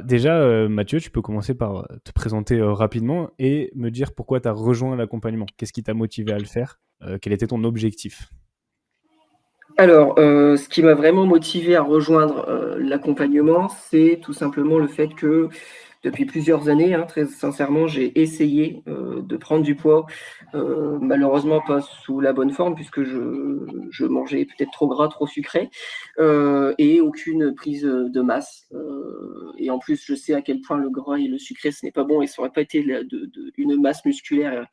déjà, Mathieu, tu peux commencer par te présenter rapidement et me dire pourquoi tu as rejoint l'accompagnement. Qu'est-ce qui t'a motivé à le faire? Quel était ton objectif? Alors, ce qui m'a vraiment motivé à rejoindre, l'accompagnement, c'est tout simplement le fait que depuis plusieurs années, hein, très sincèrement, j'ai essayé, de prendre du poids, malheureusement pas sous la bonne forme puisque je mangeais peut-être trop gras, trop sucré, et aucune prise, de masse, et en plus, je sais à quel point le gras et le sucré, ce n'est pas bon et ça aurait pas été une masse musculaire,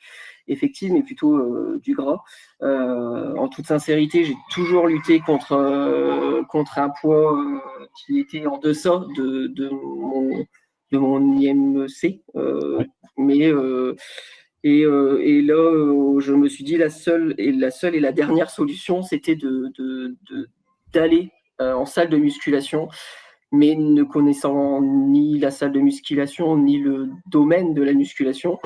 effective, mais plutôt, du gras. En toute sincérité, j'ai toujours lutté contre un poids, qui était en deçà de mon IMC, Ouais. mais et là, je me suis dit la seule et la dernière solution, c'était d'aller, en salle de musculation, mais ne connaissant ni la salle de musculation, ni le domaine de la musculation,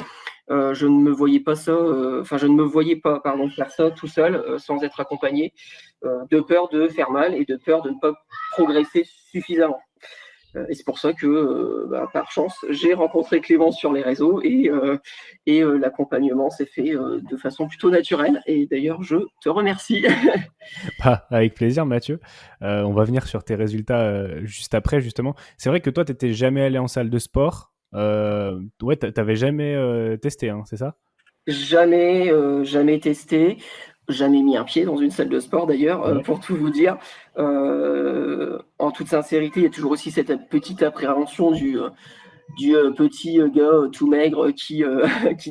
je ne me voyais pas ça, enfin je ne me voyais pas, pardon, faire ça tout seul, sans être accompagné, de peur de faire mal et de peur de ne pas progresser suffisamment. Et c'est pour ça que, par chance, j'ai rencontré Clémence sur les réseaux et l'accompagnement s'est fait, de façon plutôt naturelle et d'ailleurs je te remercie. Bah, avec plaisir, Mathieu. On va venir sur tes résultats juste après, justement. C'est vrai que toi, tu n'étais jamais allé en salle de sport. Ouais, tu n'avais jamais testé, hein, c'est ça? Jamais, jamais testé, jamais mis un pied dans une salle de sport d'ailleurs, Ouais. pour tout vous dire. En toute sincérité, il y a toujours aussi cette petite appréhension du petit gars tout maigre qui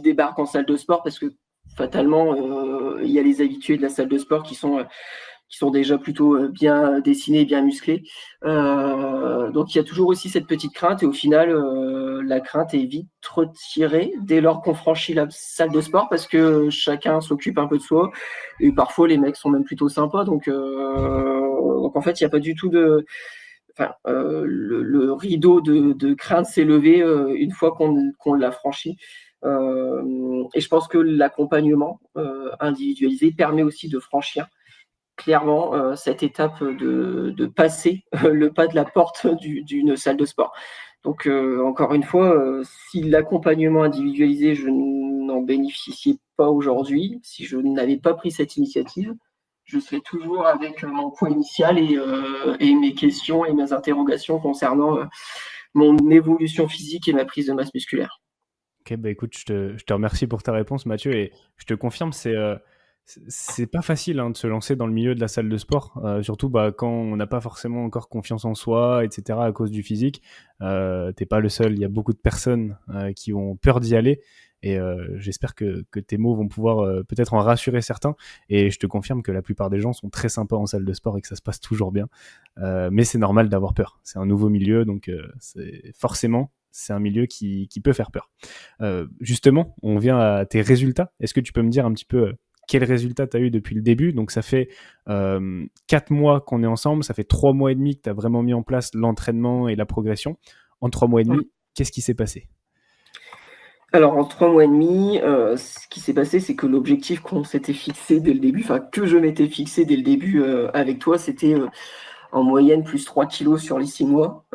débarque en salle de sport parce que fatalement, il y a les habitués de la salle de sport qui sont déjà plutôt bien dessinés, bien musclés. Donc il y a toujours aussi cette petite crainte et au final, la crainte est vite retirée dès lors qu'on franchit la salle de sport parce que chacun s'occupe un peu de soi et parfois les mecs sont même plutôt sympas. Donc en fait, il n'y a pas du tout de... Enfin, le rideau de crainte s'est levé une fois qu'on l'a franchi. Et je pense que l'accompagnement individualisé permet aussi de franchir clairement cette étape de passer le pas de la porte d'une salle de sport. Donc encore une fois, si l'accompagnement individualisé, je n'en bénéficiais pas aujourd'hui, si je n'avais pas pris cette initiative, je serais toujours avec mon poids initial et mes questions et mes interrogations concernant mon évolution physique et ma prise de masse musculaire. Ok, bah écoute, je te remercie pour ta réponse, Mathieu, et je te confirme, c'est pas facile hein, de se lancer dans le milieu de la salle de sport, surtout bah, quand on n'a pas forcément encore confiance en soi, etc., à cause du physique. T'es pas le seul, il y a beaucoup de personnes qui ont peur d'y aller, et j'espère que tes mots vont pouvoir peut-être en rassurer certains, et je te confirme que la plupart des gens sont très sympas en salle de sport et que ça se passe toujours bien. Mais c'est normal d'avoir peur, c'est un nouveau milieu, donc forcément, c'est un milieu qui peut faire peur. Justement, on vient à tes résultats. Est-ce que tu peux me dire un petit peu quels résultats tu as eu depuis le début? Donc, ça fait 4 mois qu'on est ensemble, ça fait 3 mois et demi que tu as vraiment mis en place l'entraînement et la progression. En 3 mois et demi, qu'est-ce qui s'est passé? Alors en 3 mois et demi, ce qui s'est passé, c'est que l'objectif qu'on s'était fixé dès le début, enfin que je m'étais fixé dès le début, avec toi, c'était, en moyenne plus 3 kilos sur les 6 mois.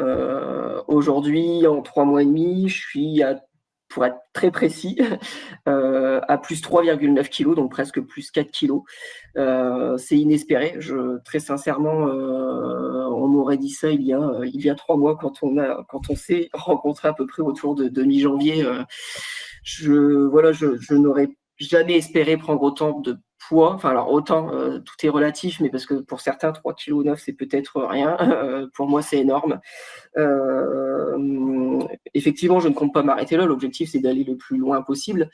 Aujourd'hui, en 3 mois et demi, je suis à, pour être très précis, à plus 3,9 kilos, donc presque plus 4 kilos. C'est inespéré. Très sincèrement, on m'aurait dit ça il y a 3 mois quand on s'est rencontrés à peu près autour de mi-janvier. Je n'aurais jamais espéré prendre autant de poids. Enfin, alors autant, tout est relatif, mais parce que pour certains, 3,9 kg, c'est peut-être rien. Pour moi, c'est énorme. Effectivement, je ne compte pas m'arrêter là. L'objectif, c'est d'aller le plus loin possible.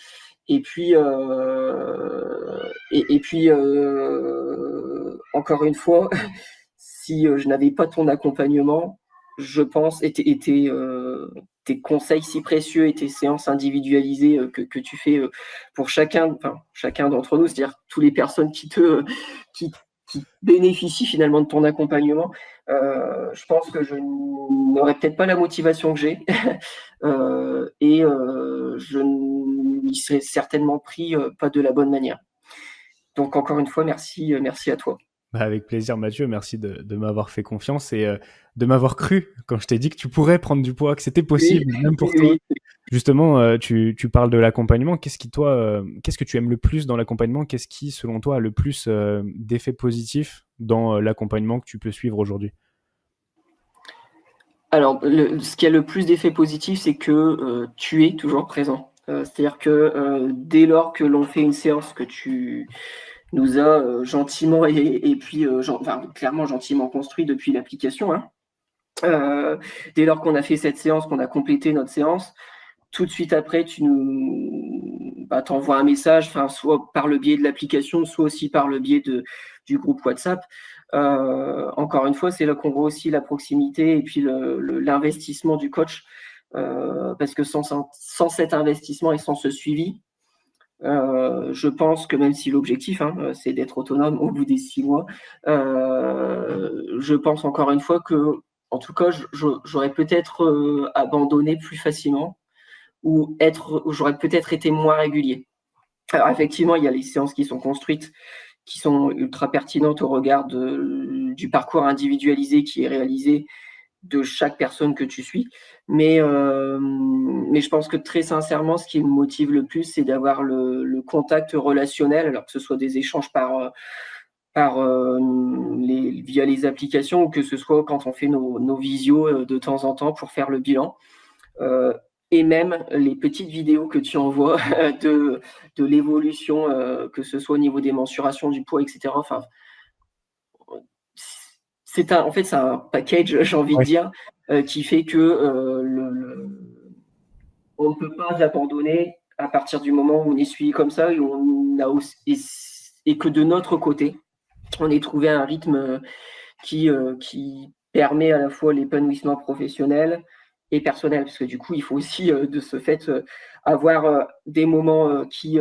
Et puis, encore une fois, si je n'avais pas ton accompagnement, je pense, tes conseils si précieux et tes séances individualisées que tu fais pour chacun d'entre nous, c'est-à-dire toutes les personnes qui, qui bénéficient finalement de ton accompagnement, je pense que je n'aurais peut-être pas la motivation que j'ai et je n'y serais certainement pris pas de la bonne manière. Donc encore une fois, merci, merci à toi. Bah, avec plaisir, Mathieu. Merci de m'avoir fait confiance et de m'avoir cru quand je t'ai dit que tu pourrais prendre du poids, que c'était Oui, possible, même pour toi. oui. Justement, tu parles de l'accompagnement. Qu'est-ce que tu aimes le plus dans l'accompagnement? Qu'est-ce qui, selon toi, a le plus d'effets positifs dans l'accompagnement que tu peux suivre aujourd'hui? Alors, ce qui a le plus d'effet positif, c'est que tu es toujours présent. C'est-à-dire que dès lors que l'on fait une séance que tu nous as gentiment et puis enfin, clairement gentiment construit depuis l'application, hein, dès lors qu'on a fait cette séance, qu'on a complété notre séance, tout de suite après, tu nous t'envoies un message, soit par le biais de l'application, soit aussi par le biais du groupe WhatsApp. Encore une fois, c'est là qu'on voit aussi la proximité et puis l'investissement du coach. Parce que sans cet investissement et sans ce suivi, je pense que même si l'objectif, hein, c'est d'être autonome au bout des 6 mois, je pense encore une fois que, en tout cas, j'aurais peut-être abandonné plus facilement ou j'aurais peut-être été moins régulier. Alors effectivement, il y a les séances qui sont construites, qui sont ultra pertinentes au regard du parcours individualisé qui est réalisé de chaque personne que tu suis. Mais je pense que très sincèrement, ce qui me motive le plus, c'est d'avoir le contact relationnel, alors que ce soit des échanges via les applications ou que ce soit quand on fait nos visios de temps en temps pour faire le bilan. Euh, et même les petites vidéos que tu envoies de l'évolution, que ce soit au niveau des mensurations du poids, etc. Enfin, en fait, c'est un package, j'ai envie de Ouais. dire, qui fait que on ne peut pas abandonner à partir du moment où on est suivi comme ça et que de notre côté, on ait trouvé un rythme qui permet à la fois l'épanouissement professionnel et personnel, parce que du coup, il faut aussi de ce fait avoir des moments qui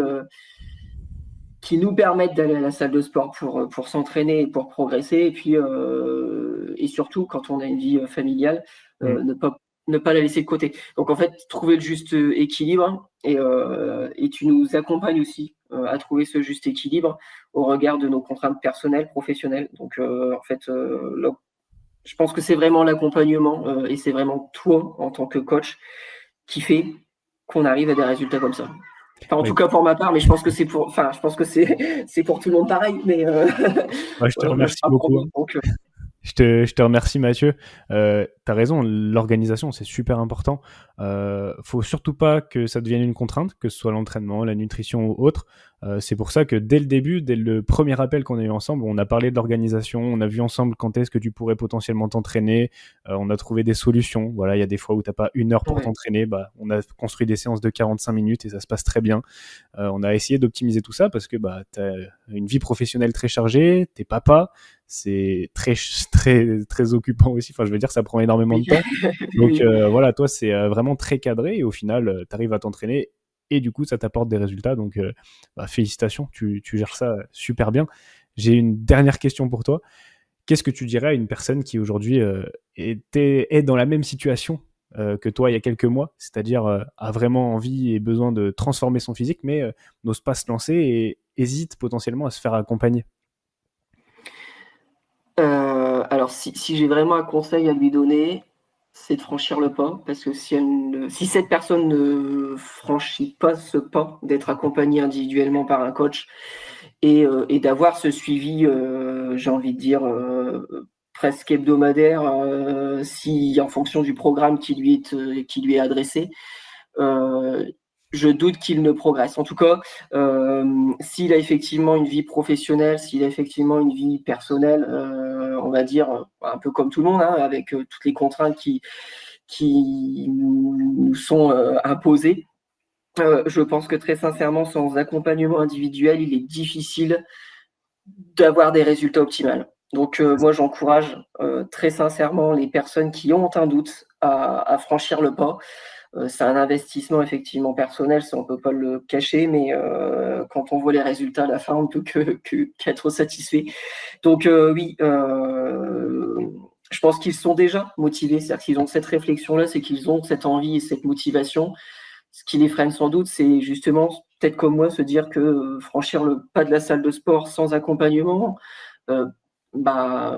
nous permettent d'aller à la salle de sport pour s'entraîner et pour progresser, et puis et surtout quand on a une vie familiale, Mm. ne pas la laisser de côté. Donc en fait, trouver le juste équilibre, et tu nous accompagnes aussi à trouver ce juste équilibre au regard de nos contraintes personnelles, professionnelles. Donc en fait, là, je pense que c'est vraiment l'accompagnement et c'est vraiment toi en tant que coach qui fait qu'on arrive à des résultats comme ça. Enfin, en Bah, tout cas pour ma part, mais je pense que je pense que c'est pour tout le monde pareil. Mais bah, je te voilà, moi je remercie parle pour beaucoup, moi. hein. Donc, Je te remercie, Mathieu. T'as raison, l'organisation, c'est super important. Faut surtout pas que ça devienne une contrainte, que ce soit l'entraînement, la nutrition ou autre. C'est pour ça que dès le début, dès le premier appel qu'on a eu ensemble, on a parlé de l'organisation, on a vu ensemble quand est-ce que tu pourrais potentiellement t'entraîner, on a trouvé des solutions. Voilà, il y a des fois où t'as pas 1 heure pour ouais. t'entraîner, bah, on a construit des séances de 45 minutes et ça se passe très bien. On a essayé d'optimiser tout ça parce que bah, tu as une vie professionnelle très chargée, t'es papa, c'est très, très, très occupant aussi. Enfin, je veux dire, ça prend énormément Oui. de temps. Donc Oui. voilà, toi, c'est vraiment très cadré et au final, tu arrives à t'entraîner et du coup, ça t'apporte des résultats. Donc bah, félicitations, tu gères ça super bien. J'ai une dernière question pour toi. Qu'est-ce que tu dirais à une personne qui aujourd'hui est dans la même situation que toi il y a quelques mois, c'est-à-dire a vraiment envie et besoin de transformer son physique, mais n'ose pas se lancer et hésite potentiellement à se faire accompagner? Alors si j'ai vraiment un conseil à lui donner, c'est de franchir le pas, parce que si cette personne ne franchit pas ce pas d'être accompagnée individuellement par un coach et d'avoir ce suivi, j'ai envie de dire, presque hebdomadaire, si en fonction du programme qui lui est adressé, heu, je doute qu'il ne progresse. En tout cas, s'il a effectivement une vie professionnelle, s'il a effectivement une vie personnelle, on va dire, un peu comme tout le monde, hein, avec toutes les contraintes qui nous sont imposées. Je pense que très sincèrement, sans accompagnement individuel, il est difficile d'avoir des résultats optimaux. Donc moi, j'encourage très sincèrement les personnes qui ont un doute à franchir le pas. C'est un investissement effectivement personnel, ça on peut pas le cacher, mais quand on voit les résultats à la fin, on ne peut qu'être satisfait. Donc oui, je pense qu'ils sont déjà motivés, c'est-à-dire qu'ils ont cette réflexion-là, c'est qu'ils ont cette envie et cette motivation. Ce qui les freine sans doute, c'est justement, peut-être comme moi, se dire que franchir le pas de la salle de sport sans accompagnement, bah,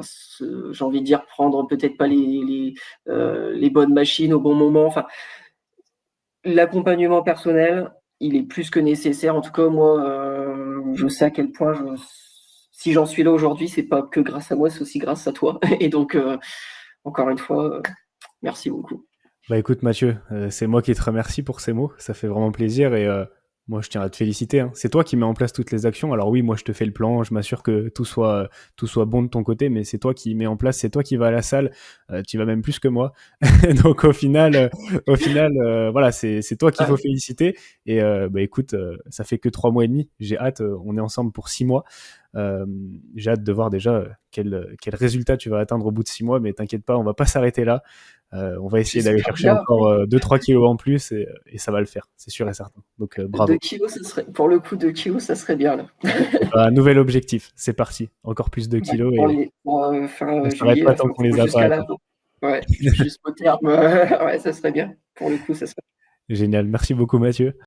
j'ai envie de dire prendre peut-être pas les bonnes machines au bon moment. Enfin, l'accompagnement personnel, il est plus que nécessaire. En tout cas, moi, je sais à quel point si j'en suis là aujourd'hui, c'est pas que grâce à moi, c'est aussi grâce à toi. Et donc, encore une fois, merci beaucoup. Bah écoute Mathieu, c'est moi qui te remercie pour ces mots, ça fait vraiment plaisir et moi je tiens à te féliciter, hein. C'est toi qui mets en place toutes les actions. Alors oui, moi je te fais le plan, je m'assure que tout soit bon de ton côté, mais c'est toi qui mets en place, c'est toi qui vas à la salle, tu y vas même plus que moi. Donc au final, voilà, c'est toi qu'il faut Ouais, féliciter. Et bah écoute, ça fait que 3 mois et demi. J'ai hâte, on est ensemble pour 6 mois. Euh, j'ai hâte de voir déjà quel résultat tu vas atteindre au bout de 6 mois, mais t'inquiète pas, on va pas s'arrêter là. On va essayer d'aller j'espère chercher bien. encore 2-3 kilos en plus et ça va le faire, c'est sûr et certain. Donc 2 bravo. kilos, ça serait, pour le coup, 2 kilos, ça serait bien là. Bah, nouvel objectif, c'est parti. Encore plus de Ouais, kilos pour et fin on s'arrête juillet, pas là, tant qu'on les a pas jusqu'à la atteints. fin. Ouais, jusqu'au terme. Ouais, ça serait bien. Pour le coup, ça serait Génial, merci beaucoup Mathieu.